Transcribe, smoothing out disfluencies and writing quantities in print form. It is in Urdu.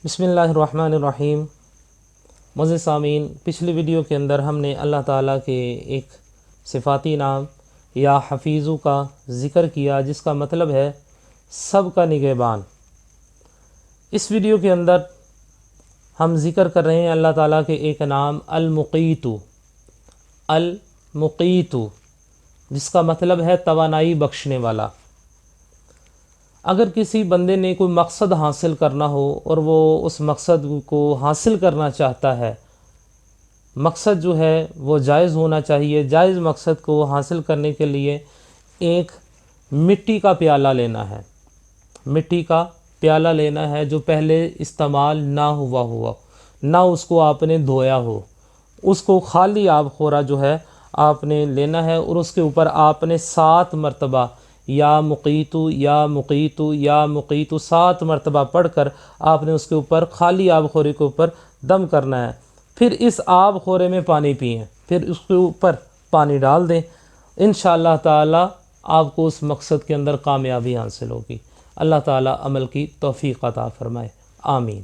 بسم اللہ الرحمن الرحیم۔ معزز سامعین، پچھلی ویڈیو کے اندر ہم نے اللہ تعالیٰ کے ایک صفاتی نام یا حفیظو کا ذکر کیا، جس کا مطلب ہے سب کا نگہبان۔ اس ویڈیو کے اندر ہم ذکر کر رہے ہیں اللہ تعالیٰ کے ایک نام المقیتو، المقیتو، جس کا مطلب ہے توانائی بخشنے والا۔ اگر کسی بندے نے کوئی مقصد حاصل کرنا ہو اور وہ اس مقصد کو حاصل کرنا چاہتا ہے، مقصد جو ہے وہ جائز ہونا چاہیے۔ جائز مقصد کو حاصل کرنے کے لیے ایک مٹی کا پیالہ لینا ہے، مٹی کا پیالہ لینا ہے جو پہلے استعمال نہ ہوا نہ اس کو آپ نے دھویا ہو، اس کو خالی آب خورا جو ہے آپ نے لینا ہے، اور اس کے اوپر آپ نے 7 مرتبہ یا مقیتو یا مقیتو یا مقیتو 7 مرتبہ پڑھ کر آپ نے اس کے اوپر خالی آب خورے کے اوپر دم کرنا ہے۔ پھر اس آب خورے میں پانی پئیں، پھر اس کے اوپر پانی ڈال دیں۔ انشاءاللہ تعالی آپ کو اس مقصد کے اندر کامیابی حاصل ہوگی۔ اللہ تعالی عمل کی توفیق عطا فرمائے، آمین۔